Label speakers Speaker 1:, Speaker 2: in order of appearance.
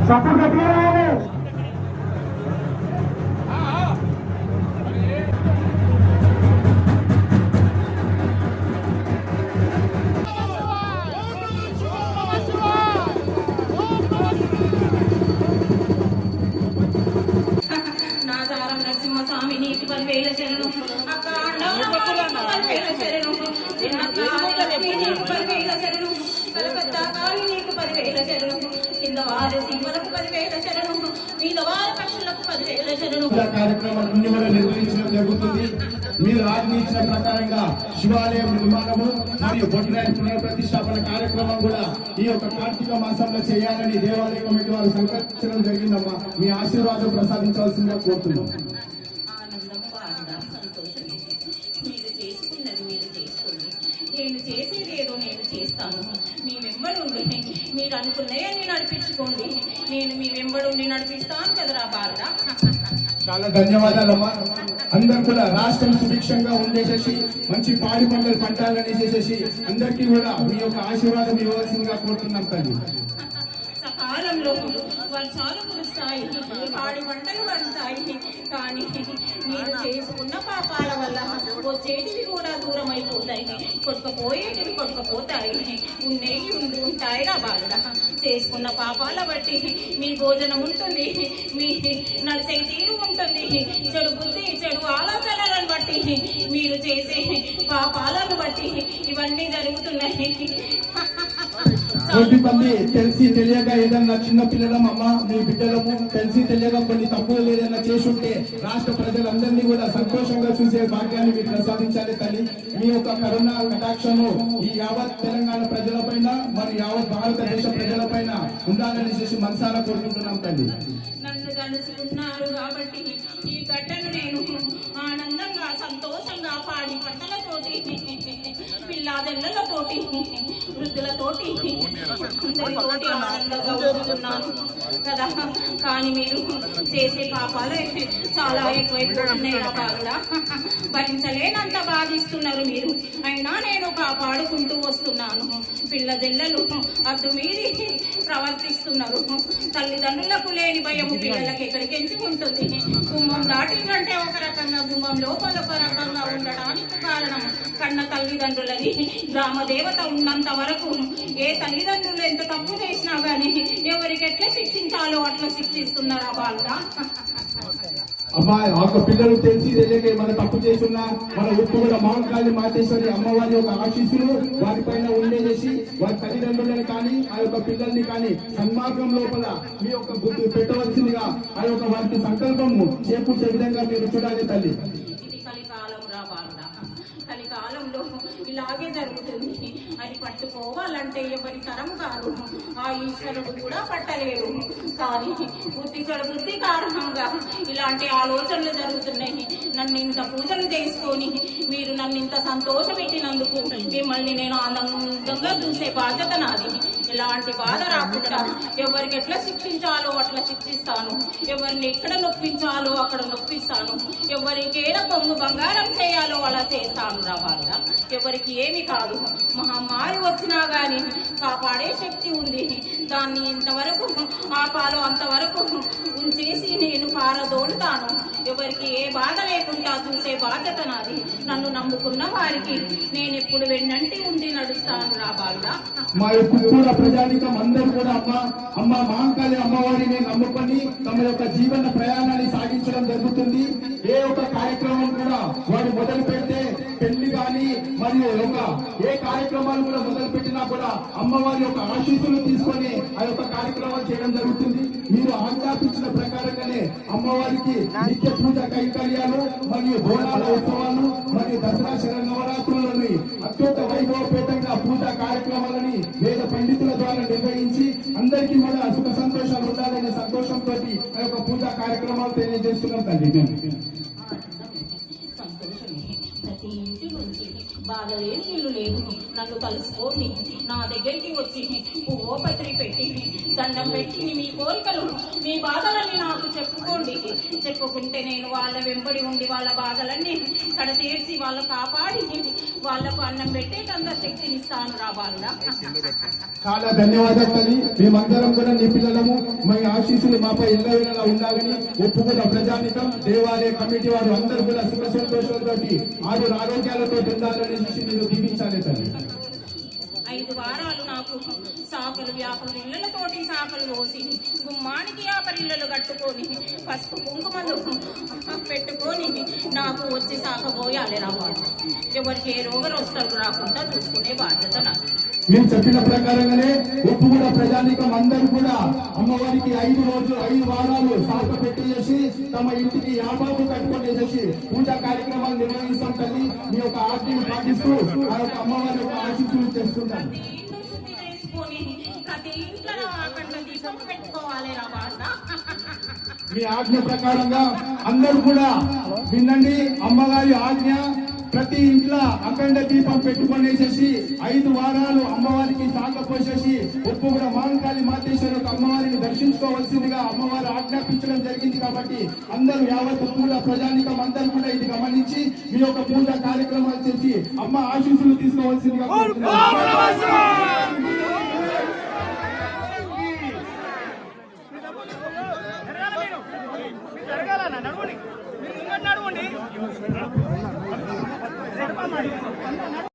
Speaker 1: Support గట్టిగా
Speaker 2: నాదారం నరసింహస్వామి నీకు 10,000 శరణం అక్క అండవరం 10,000 శరణం చిన్నక్క లక్ష్మి నీకు 10,000 శరణం కలకత్తా కాళీ నీకు 10,000 శరణం కింద వారి సింహలకు 10,000 శరణం మీద వారి పక్షులకు 10,000 శరణం.
Speaker 1: కార్యక్రమాలన్నీ కూడా నిర్వహించడం జరుగుతుంది. మీరు ఆజ్ఞ ఇచ్చిన ప్రకారంగా శివాలయం నిర్మాణము మరియు బొట్టరాయి పునఃప్రతిష్టాపన కార్యక్రమం కూడా ఈ యొక్క కార్తీక మాసంలో చేయాలని దేవాలయ కమిటీ వారు సంకల్పించడం జరిగిందమ్మా. మీ ఆశీర్వాదం ప్రసాదించవలసిందిగా కోరుతున్నాం.
Speaker 2: మీరు చేసుకున్నది మీరు చేసుకోండి, నేను చేసేది ఏదో నేను చేస్తాను. మీ వెంబడుండి మీరు అనుకున్నాయని నడిపించుకోండి, నేను మీ వెంబడుండి నడిపిస్తాను కదరా బాగా.
Speaker 1: చాలా ధన్యవాదాలమ్మా. అందరు కూడా రాష్ట్రం సుభిక్షంగా ఉండేసేసి మంచి పాడి పంటలు పంటాలని చేసేసి అందరికీ కూడా మీ యొక్క ఆశీర్వాదం ఇవ్వాల్సిందిగా కోరుతున్నాం తల్లి.
Speaker 2: సకాలంలో వర్షాలు కురుస్తాయి, పాడి పంటలు పడతాయి, కానీ మీరు చేసుకున్న పాపాల వల్ల వచ్చేటివి కూడా దూరం అయిపోతాయి, కొట్టుకుపోయేటివి కొట్టుకుపోతాయి, ఉండేవి ఉంటాయి రా బాగా. చేసుకున్న పాపాల బట్టి మీ భోజనం ఉంటుంది, మీ నడిచే తీరు ఉంటుంది, చెడు బుద్ధి చెడు ఆలోచనలను బట్టి మీరు చేసే పాపాలను బట్టి ఇవన్నీ జరుగుతున్నాయి.
Speaker 1: కొద్దిమంది తెలిసి తెలియక ఏదన్నా చిన్న పిల్లలం అమ్మ మీ బిడ్డలము తెలిసి తెలియక కొన్ని తప్పులు ఏదైనా చేసుంటే రాష్ట్ర ప్రజలందరినీ కూడా సంతోషంగా చూసే భాగ్యాన్ని మీరు ప్రసాదించాలి తల్లి. మీ యొక్క కరుణ కటాక్షము ఈ యావత్ తెలంగాణ ప్రజలపైన మరి యావత్ భారతదేశ ప్రజలపైన ఉండాలని చేసి మనసారా కోరుకుంటున్నాం తల్లి.
Speaker 2: నన్ను కలుసుకున్నారు కాబట్టి ఈ గడ్డను నేను ఆనందంగా సంతోషంగా పాడి పంటలతోటి పిల్లాదెళ్లతోటి వృద్ధులతోటి అందరితోటి ఆనందంగా ఉంటున్నాను కదా. కానీ మీరు చేసే పాపాలే చాలా ఎక్కువైపోతున్నాయి కూడా, భరించలేనంత బాధిస్తున్నారు మీరు. అయినా నేను కాపాడుకుంటూ వస్తున్నాను. పిల్లజెల్లలు అద్దు మీది ప్రవర్తిస్తున్నారు. తల్లిదండ్రులకు లేని భయం పిల్లలకి ఎక్కడికి ఎంచుకుంటుంది. గుమ్మం దాటిందంటే ఒక రకంగా, గుమ్మం లోపల ఒక రకంగా ఉండడానికి కారణం కన్న తల్లిదండ్రులని. గ్రామదేవత ఉన్నంత వరకు ఏ తల్లిదండ్రులు ఎంత తప్పు చేసినా గానీ ఎవరికి ఎట్లా శిక్షించాలో అట్లా శిక్షిస్తున్నారా వాళ్ళ.
Speaker 1: అమ్మాయి ఒక పిల్లలు తెలిసి తెలియక మన తప్పు చేస్తున్నా మన ఉప్పు కూడా మహంకాళి మాతేశ్వరి అమ్మవారి యొక్క ఆశీస్సులు వారిపైన ఉండేసి వారి తల్లిదండ్రులను కానీ ఆ యొక్క పిల్లల్ని కానీ సన్మార్గం లోపల మీ యొక్క బుద్ధి పెట్టవలసిందిగా ఆ యొక్క వారికి సంకల్పము చేకూర్చే విధంగా మీరు చూడాలి తల్లి.
Speaker 2: ఇది కలికాలం రా వాళ్ళ. కలికాలంలో ఇలాగే జరుగుతుంది. అది పట్టుకోవాలంటే ఎవరి తరం కాదు, ఆ ఈశ్వరుడు కూడా పట్టలేడు. కానీ బుద్ధి చెడు బుద్ధి కారణంగా ఇలాంటి ఆలోచనలు జరుగుతున్నాయి. నన్ను ఇంత పూజలు చేసుకొని మీరు నన్ను ఇంత సంతోషపెట్టినందుకు మిమ్మల్ని నేను ఆనందంగా చూసే బాధ్యత నాది. ఎలాంటి బాధ రాకుండా ఎవరికి ఎట్లా శిక్షించాలో అట్లా శిక్షిస్తాను, ఎవరిని ఎక్కడ నొప్పించాలో అక్కడ నొప్పిస్తాను, ఎవరికి ఏడ పొంగు బంగారం చేయాలో అలా చేస్తాను రా వాళ్ళ. ఎవరికి ఏమి కాదు. మహమ్మారి వచ్చినా గాని కాపాడే శక్తి ఉంది. దాన్ని ఇంతవరకు ఆపాలో అంతవరకు ఉంచేసి నేను పారదోడుతాను. ఎవరికి ఏ బాధ లేకుండా చూసే బాధ్యత నాది. నన్ను నమ్ముకున్న వారికి నేను ఎప్పుడు వెన్నంటి ఉండి నడుస్తాను రా వాళ్ళ.
Speaker 1: మా యొక్క ప్రజానికం అందరూ కూడా అమ్మ మహంకాళి అమ్మవారిని నమ్ముకొని తమ యొక్క జీవన ప్రయాణాన్ని సాగించడం జరుగుతుంది. ఏ ఒక్క కార్యక్రమం కూడా వారు మొదలు పెడితే పెళ్లి కానీ మరియు ఏ కార్యక్రమాలు కూడా మొదలు పెట్టినా కూడా అమ్మవారి యొక్క ఆశీస్సులు తీసుకొని ఆ యొక్క కార్యక్రమాలు చేయడం జరుగుతుంది. మీరు ఆజ్ఞాపించిన ప్రకారంగానే అమ్మవారికి నిత్య పూజ కైంకర్యాలు మరియు బోనాల ఉత్సవాలు మరియు దసరా శరన్నవరాత్రులని అత్యంత వైభవపేతంగా పూజా కార్యక్రమాలని వేద పండితుల ద్వారా నిర్వహించి అందరికీ కూడా సుఖ సంతోషాలు ఉండాలనే సంతోషంతో ఆ యొక్క పూజా కార్యక్రమాలు తెలియజేస్తున్నాం తల్లి.
Speaker 2: సంతోషమే. ప్రతి ఇంటి నుంచి బాధలేని ఇల్లు లేదు. నన్ను కలుసుకొని నా దగ్గరికి వచ్చి పువ్వో పత్రి పెట్టి దండం పెట్టి మీ కోరికలు మీ బాధలన్నీ నాకు చెప్పుకోండి. చెప్పుకుంటే నేను వాళ్ళ వెంబడి ఉండి వాళ్ళ బాధలన్నీ కడతీర్చి వాళ్ళు కాపాడి వాళ్ళకు అన్నం పెట్టేటంత శక్తిని ఇస్తాను రా బాలుడా.
Speaker 1: చాలా ధన్యవాదాలు తల్లి. మేమందరం కూడా నీ పిల్లలము, మీ ఆశీస్సులు మాపై ఎల్లవేళలా ఉండాలని ఒప్పుకున్న ప్రజానికం, దేవాలయ కమిటీ వారు అందరూ కూడా సుఖ సంతోషాలతో ఆరు ఆరోగ్యాలతో ఉండాలని చూసి మీరు దీవించాలి తల్లి.
Speaker 2: 5 వారాలు నాకు సాకలు వ్యాపలు ఇళ్లతోటి సాకలు పోసి గుమ్మానికి యాపరిళ్ళలు కట్టుకొని పసుపు కుంకుమలు పెట్టుకొని నాకు వచ్చి సాక పోయాలి రావాలి. ఎవరికి ఏ రోగం వస్తారు రాకుండా చూసుకునే బాధ్యత నాకు.
Speaker 1: మీరు చెప్పిన ప్రకారంగానే ఒప్పుకున్న ప్రజానికం అందరూ కూడా అమ్మవారికి 5 వారాలు సాక పెట్టేసి తమ ఇంటికి యాపాపు కట్టుకునేసి పూజా కార్యక్రమాలు నిర్వహిస్తాం తల్లి. మీ యొక్క ఆజ్ఞను పాటిస్తూ ఆ యొక్క అమ్మవారి యొక్క ఆశీస్సులు చేసుకుంటాం.
Speaker 2: ఇల్లు శుద్ధి చేసుకొని ప్రతి ఇంట్లో అఖండ దీపం పెట్టుకోవాలి రా బాలుడా.
Speaker 1: మీ ఆజ్ఞ ప్రకారంగా అందరూ కూడా వినండి. అమ్మగారి ఆజ్ఞ, ప్రతి ఇంట్లో అఖండ దీపం పెట్టుకునేసేసి 5 వారాలు అమ్మవారికి సాక పోసేసి ఒప్పుకున్న మాంకాళి మాతేశ్వరి యొక్క అమ్మవారిని దర్శించుకోవాల్సిందిగా అమ్మవారు ఆజ్ఞాపించడం జరిగింది. కాబట్టి అందరూ యావత్ పూజ ప్రజానికం అందరూ కూడా ఇది గమనించి మీ యొక్క పూజా కార్యక్రమాలు చేసి అమ్మ ఆశీస్సులు తీసుకోవాల్సిందిగా
Speaker 3: నడవండి.